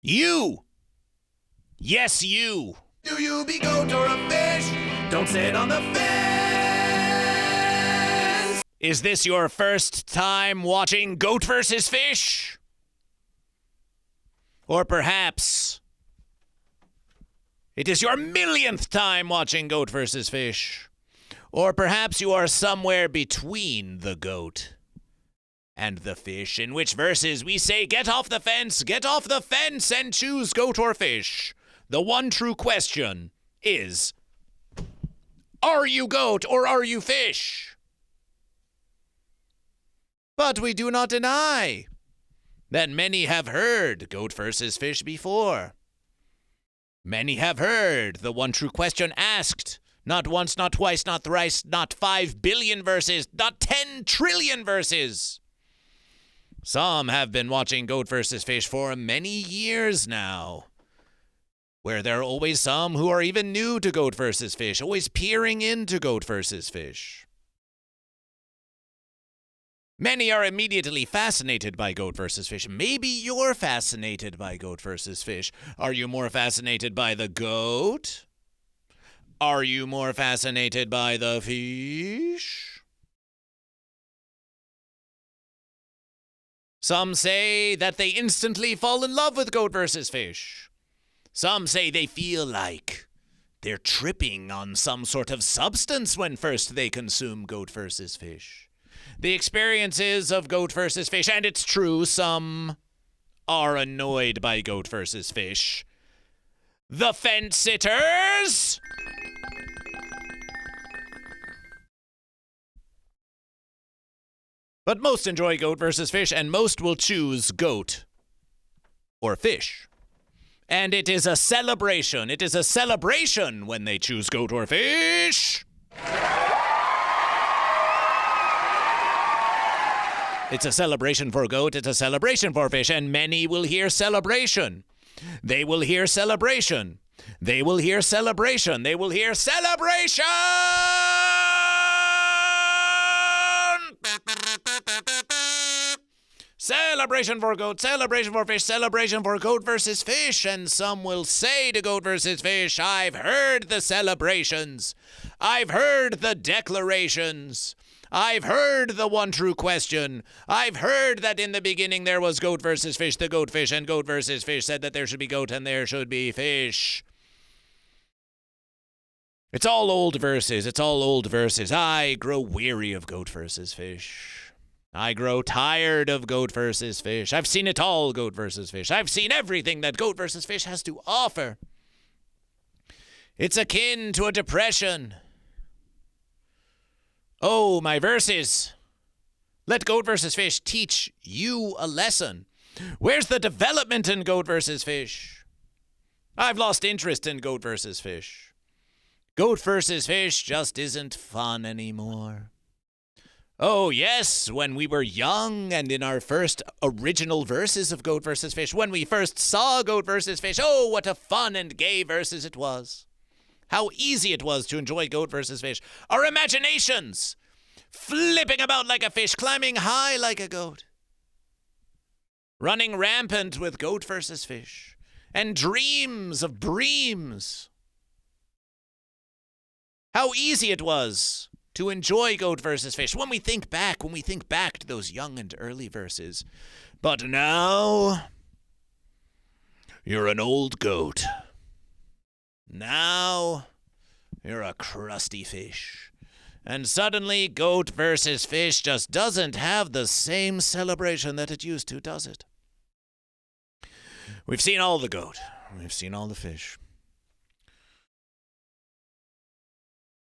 You! Yes, you! Do you be goat or a fish? Don't sit on the fence. Is this your first time watching Goat vs. Fish? Or perhaps it is your millionth time watching Goat vs. Fish? Or perhaps you are somewhere between the goat and the fish, in which verses we say, get off the fence, and choose goat or fish. The one true question is, are you goat or are you fish? But we do not deny that many have heard goat versus fish before. Many have heard the one true question asked, not once, not twice, not thrice, not 5 billion verses, not 10 trillion verses. Some have been watching Goat vs. Fish for many years now, where there are always some who are even new to Goat vs. Fish, always peering into Goat vs. Fish. Many are immediately fascinated by Goat vs. Fish. Maybe you're fascinated by Goat vs. Fish. Are you more fascinated by the goat? Are you more fascinated by the fish? Some say that they instantly fall in love with Goat vs. Fish. Some say they feel like they're tripping on some sort of substance when first they consume Goat vs. Fish. The experiences of Goat vs. Fish, and it's true, some are annoyed by Goat vs. Fish. The fence sitters! But most enjoy Goat vs. Fish, and most will choose goat or fish. And it is a celebration. It is a celebration when they choose goat or fish. It's a celebration for goat, it's a celebration for fish, and many will hear celebration. They will hear celebration. They will hear celebration. They will hear celebration! Celebration for goat, celebration for fish, celebration for Goat vs. Fish. And some will say to Goat vs. Fish, I've heard the celebrations. I've heard the declarations. I've heard the one true question. I've heard that in the beginning there was Goat vs. Fish, the goat fish, and Goat vs. Fish said that there should be goat and there should be fish. It's all old verses. It's all old verses. I grow weary of Goat vs. Fish. I grow tired of Goat vs. Fish. I've seen it all, Goat vs. Fish. I've seen everything that Goat vs. Fish has to offer. It's akin to a depression. Oh, my verses. Let Goat vs. Fish teach you a lesson. Where's the development in Goat vs. Fish? I've lost interest in Goat vs. Fish. Goat vs. Fish just isn't fun anymore. Oh, yes, when we were young and in our first original verses of Goat vs. Fish, when we first saw Goat vs. Fish, oh, what a fun and gay verses it was. How easy it was to enjoy Goat vs. Fish. Our imaginations flipping about like a fish, climbing high like a goat. Running rampant with Goat vs. Fish. And dreams of breams. How easy it was to enjoy Goat vs. Fish when we think back to those young and early verses. But now, you're an old goat. Now, you're a crusty fish. And suddenly, Goat vs. Fish just doesn't have the same celebration that it used to, does it? We've seen all the goat. We've seen all the fish.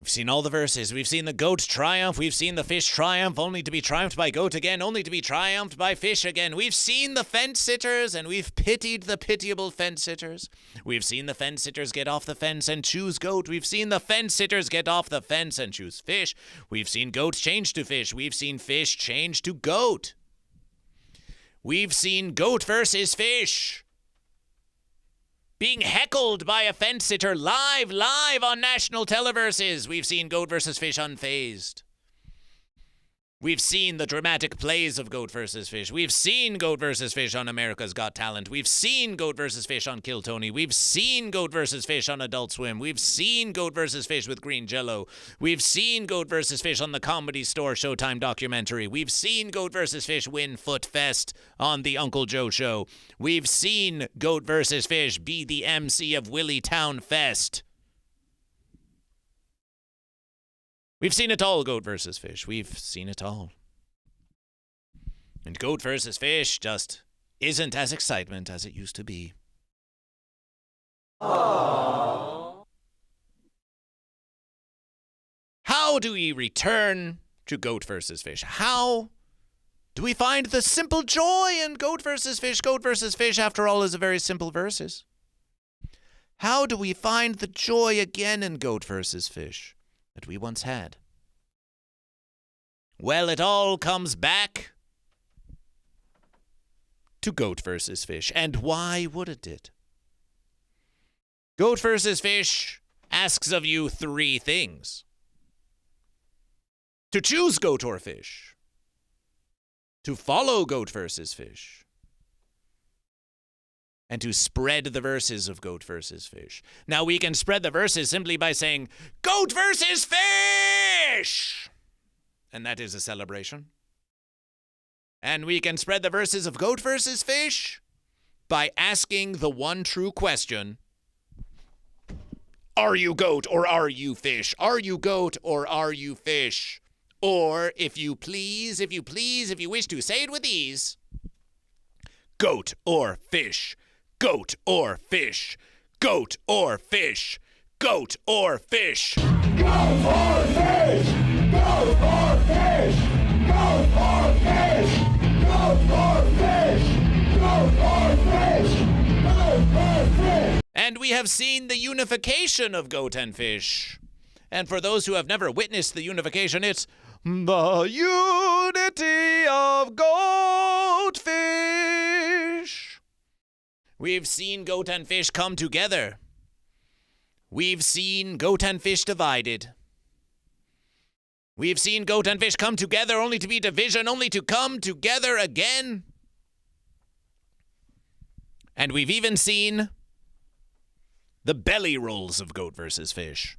We've seen all the verses. We've seen the goat triumph. We've seen the fish triumph, only to be triumphed by goat again, only to be triumphed by fish again. We've seen the fence sitters, and we've pitied the pitiable fence sitters. We've seen the fence sitters get off the fence and choose goat. We've seen the fence sitters get off the fence and choose fish. We've seen goat change to fish. We've seen fish change to goat. We've seen Goat vs. Fish being heckled by a fence sitter live on national televerses. We've seen Goat vs. Fish unfazed. We've seen the dramatic plays of Goat vs. Fish. We've seen Goat vs. Fish on America's Got Talent. We've seen Goat vs. Fish on Kill Tony. We've seen Goat vs. Fish on Adult Swim. We've seen Goat vs. Fish with Green Jellÿ. We've seen Goat vs. Fish on the Comedy Store Showtime Documentary. We've seen Goat vs. Fish win FootFest on the Uncle Joe Show. We've seen Goat vs. Fish be the MC of Willytown Fest. We've seen it all, Goat vs. Fish. We've seen it all. And Goat vs. Fish just isn't as excitement as it used to be. Aww. How do we return to Goat vs. Fish? How do we find the simple joy in Goat vs. Fish? Goat vs. Fish, after all, is a very simple verses. How do we find the joy again in Goat vs. Fish that we once had? Well, it all comes back to Goat vs. Fish. And why would it? Goat vs. Fish asks of you 3 things. To choose goat or fish. To follow Goat vs. Fish. And to spread the verses of Goat vs. Fish. Now, we can spread the verses simply by saying, Goat vs. Fish! And that is a celebration. And we can spread the verses of Goat vs. Fish by asking the one true question, are you goat or are you fish? Are you goat or are you fish? Or, if you wish to say it with ease, goat or fish. Goat or fish. Goat or fish. Goat or fish. Goat or fish! Goat or fish! Goat or fish! Goat or fish! Goat or fish! Goat or fish! And we have seen the unification of goat and fish. And for those who have never witnessed the unification, it's the unity of GoatFish. We've seen goat and fish come together. We've seen goat and fish divided. We've seen goat and fish come together only to be division, only to come together again. And we've even seen the belly rolls of Goat vs. Fish.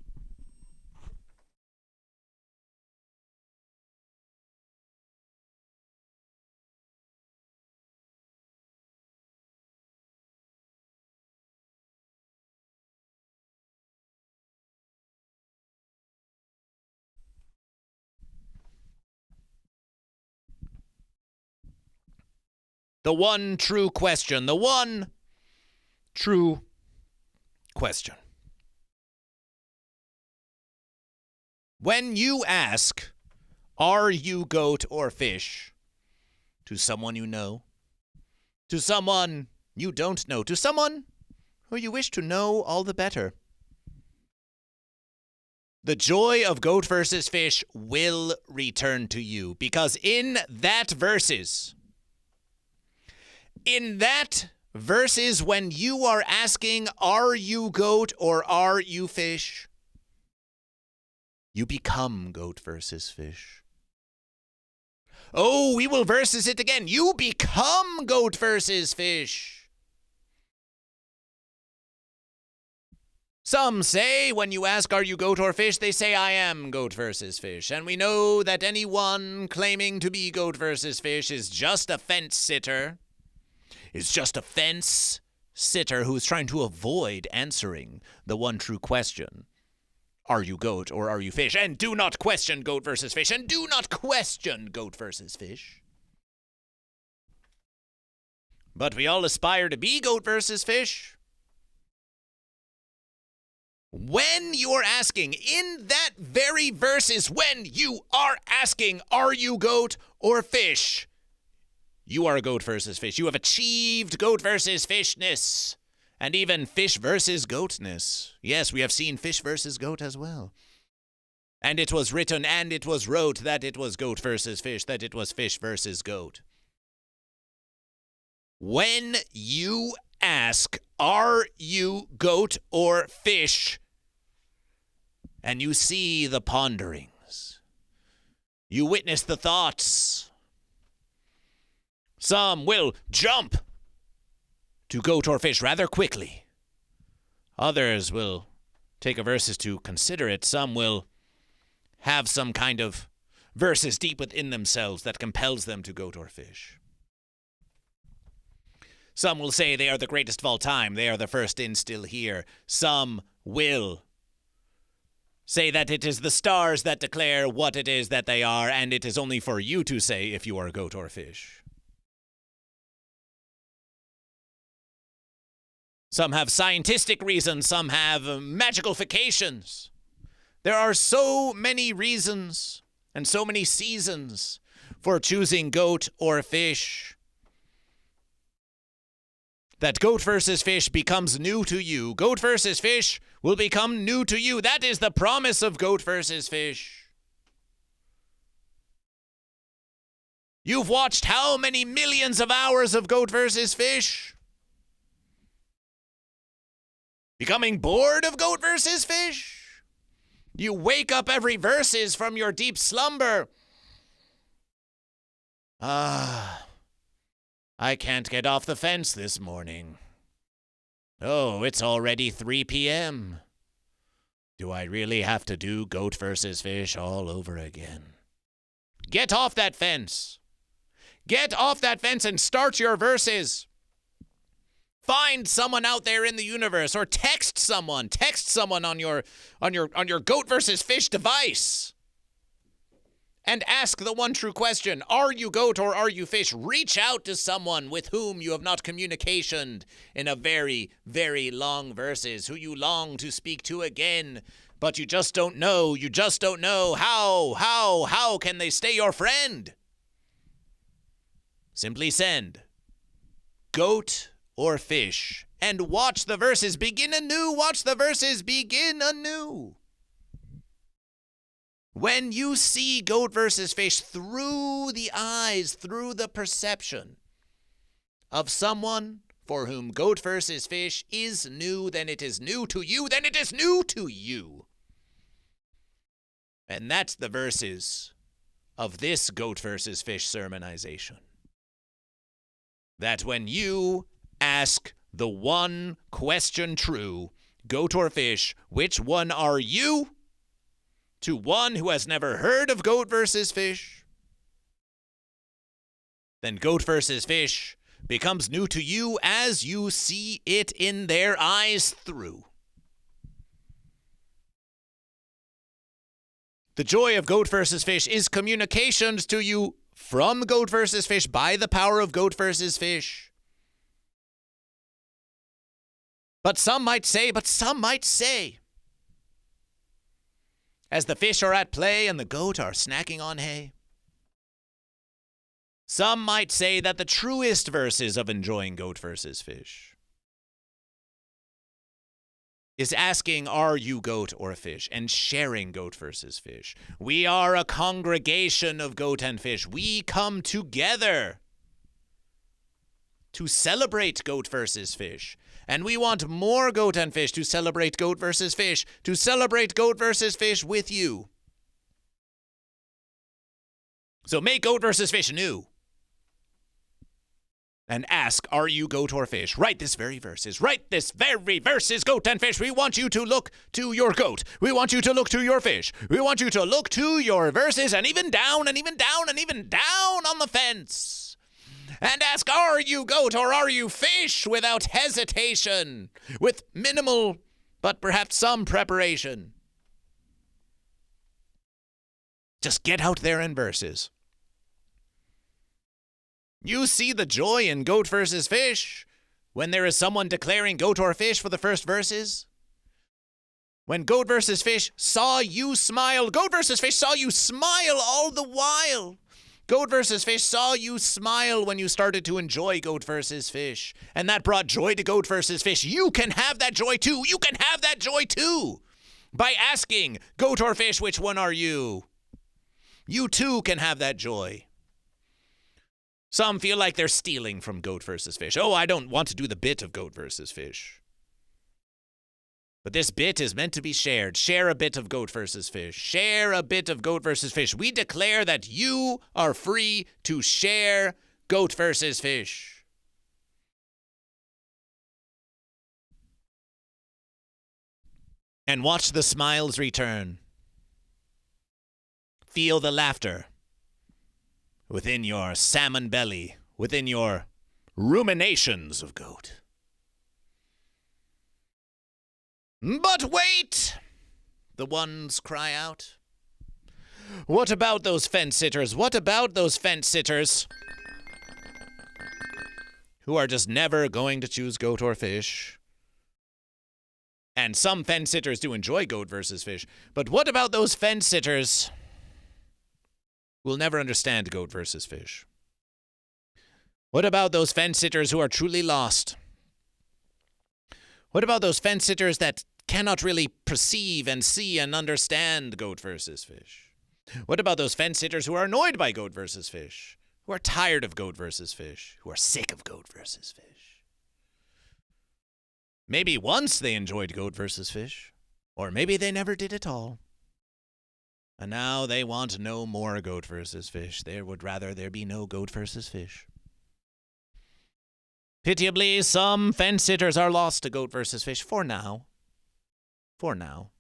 The one true question. The one true question. When you ask, are you goat or fish, to someone you know, to someone you don't know, to someone who you wish to know all the better, the joy of Goat vs. Fish will return to you, because in that verses, when you are asking, are you goat or are you fish, you become Goat vs. Fish. Oh, we will versus it again. You become Goat vs. Fish. Some say when you ask, are you goat or fish, they say, I am Goat vs. Fish. And we know that anyone claiming to be Goat vs. Fish is just a fence sitter. Is just a fence sitter who is trying to avoid answering the one true question. Are you goat or are you fish? And do not question Goat vs. Fish. And do not question Goat vs. Fish. But we all aspire to be Goat vs. Fish. When you're asking, in that very verses, when you are asking, are you goat or fish? You are Goat vs. Fish. You have achieved Goat vs. Fishness. And even fish versus goatness. Yes, we have seen fish versus goat as well. And it was written and it was wrote that it was Goat vs. Fish, that it was fish versus goat. When you ask, are you goat or fish? And you see the ponderings. You witness the thoughts. Some will jump to goat or fish rather quickly. Others will take a versus to consider it. Some will have some kind of versus deep within themselves that compels them to goat or fish. Some will say they are the greatest of all time. They are the first in, still here. Some will say that it is the stars that declare what it is that they are, and it is only for you to say if you are goat or fish. Some have scientific reasons. Some have magicalifications. There are so many reasons and so many seasons for choosing goat or fish that goat versus fish becomes new to you. Goat versus fish will become new to you. That is the promise of goat versus fish. You've watched how many millions of hours of goat versus fish? Becoming bored of goat versus fish? You wake up every versus from your deep slumber. I can't get off the fence this morning. Oh, it's already 3 p.m. Do I really have to do goat versus fish all over again? Get off that fence. Get off that fence and start your verses. Find someone out there in the universe, or text someone. Text someone on your goat versus fish device. And ask the one true question, are you goat or are you fish? Reach out to someone with whom you have not communicationed in a very, very long verses, who you long to speak to again, but you just don't know. You just don't know how can they stay your friend? Simply send goat or fish and watch the verses begin anew. Watch the verses begin anew. When you see goat versus fish through the eyes, through the perception of someone for whom goat versus fish is new, then it is new to you, then it is new to you. And that's the verses of this goat versus fish sermonization. That when you ask the one question true, goat or fish, which one are you? To one who has never heard of goat versus fish, then goat versus fish becomes new to you as you see it in their eyes through. The joy of goat versus fish is communications to you from goat versus fish by the power of goat versus fish. But some might say, as the fish are at play and the goat are snacking on hay, some might say that the truest verses of enjoying goat versus fish is asking, are you goat or fish, and sharing goat versus fish. We are a congregation of goat and fish. We come together to celebrate goat versus fish. And we want more goat and fish to celebrate goat versus fish, to celebrate goat versus fish with you. So make goat versus fish new. And ask, are you goat or fish? Write this very verses. Write this very verses, goat and fish. We want you to look to your goat. We want you to look to your fish. We want you to look to your verses and even down and even down and even down on the fence. And ask, are you goat or are you fish, without hesitation, with minimal but perhaps some preparation. Just get out there in verses. You see the joy in goat versus fish when there is someone declaring goat or fish for the first verses. When goat versus fish saw you smile, goat versus fish saw you smile all the while. Goat versus fish saw you smile when you started to enjoy goat versus fish. And that brought joy to goat versus fish. You can have that joy too. You can have that joy too. By asking, goat or fish, which one are you? You too can have that joy. Some feel like they're stealing from goat versus fish. Oh, I don't want to do the bit of goat versus fish. But this bit is meant to be shared. Share a bit of Goat vs. Fish. Share a bit of Goat vs. Fish. We declare that you are free to share Goat vs. Fish. And watch the smiles return. Feel the laughter within your salmon belly, within your ruminations of goat. But wait! The ones cry out. What about those fence sitters? What about those fence sitters who are just never going to choose goat or fish? And some fence sitters do enjoy Goat vs. Fish. But what about those fence sitters who will never understand Goat vs. Fish? What about those fence sitters who are truly lost? What about those fence sitters that cannot really perceive and see and understand Goat vs. Fish? What about those fence sitters who are annoyed by Goat vs. Fish? Who are tired of Goat vs. Fish? Who are sick of Goat vs. Fish? Maybe once they enjoyed Goat vs. Fish, or maybe they never did at all. And now they want no more Goat vs. Fish. They would rather there be no Goat vs. Fish. Pitiably, some fence sitters are lost to Goat vs. Fish for now. For now.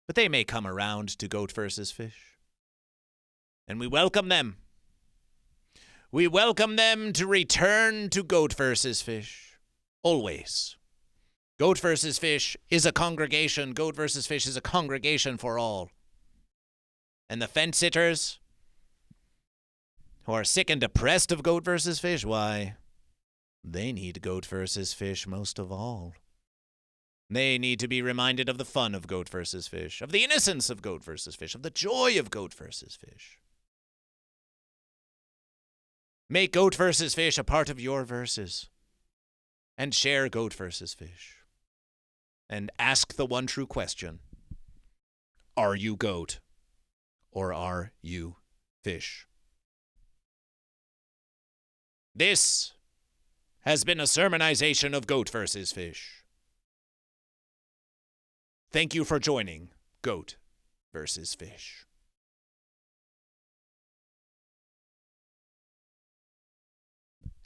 But they may come around to Goat vs. Fish. And we welcome them. We welcome them to return to Goat vs. Fish. Always. Goat vs. Fish is a congregation. Goat vs. Fish is a congregation for all. And the fence sitters who are sick and depressed of Goat vs. Fish, why, they need Goat vs. Fish most of all. They need to be reminded of the fun of Goat vs. Fish, of the innocence of Goat vs. Fish, of the joy of Goat vs. Fish. Make Goat vs. Fish a part of your verses. And share Goat vs. Fish. And ask the one true question. Are you goat? Or are you fish? This has been a sermonization of Goat vs. Fish. Thank you for joining Goat vs. Fish.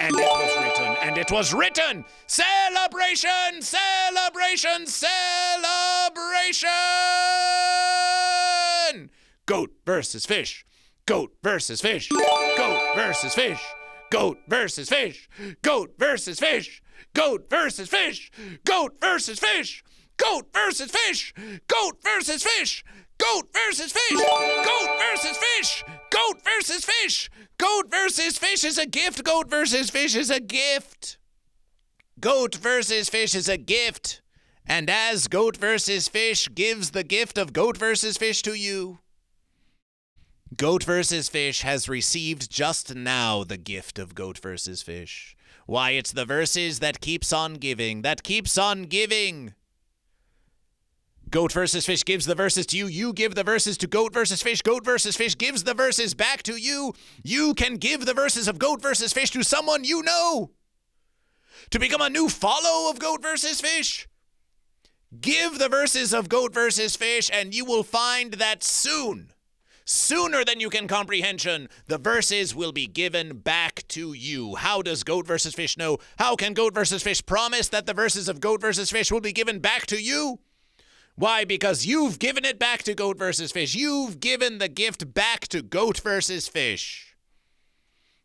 And it was written, and it was written, celebration, celebration, celebration! Goat versus fish, goat versus fish, goat versus fish, goat versus fish, goat versus fish, goat versus fish, goat versus fish, goat versus fish, goat versus fish, goat versus fish, goat versus fish, goat versus fish. Goat versus fish is a gift. Goat versus fish is a gift. Goat versus fish is a gift. And as Goat versus Fish gives the gift of Goat versus Fish to you, Goat versus Fish has received just now the gift of Goat versus Fish. Why, it's the verses that keeps on giving, that keeps on giving. Goat versus Fish gives the verses to you. You give the verses to Goat versus Fish. Goat versus Fish gives the verses back to you. You can give the verses of Goat versus Fish to someone you know. To become a new follow of Goat versus Fish, give the verses of Goat versus Fish, and you will find that soon, sooner than you can comprehension, the verses will be given back to you. How does Goat versus Fish know? How can Goat versus Fish promise that the verses of Goat versus Fish will be given back to you? Why? Because you've given it back to Goat versus Fish. You've given the gift back to Goat versus Fish.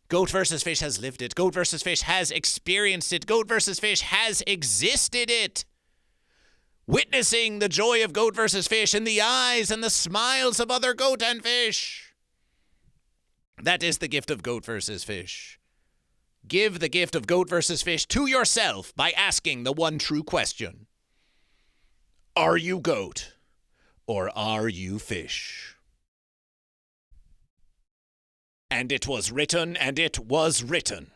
Goat versus Fish has lived it. Goat versus Fish has experienced it. Goat versus Fish has existed it. Witnessing the joy of Goat versus Fish in the eyes and the smiles of other goat and fish. That is the gift of Goat versus Fish. Give the gift of Goat versus Fish to yourself by asking the one true question. Are you goat, or are you fish? And it was written, and it was written.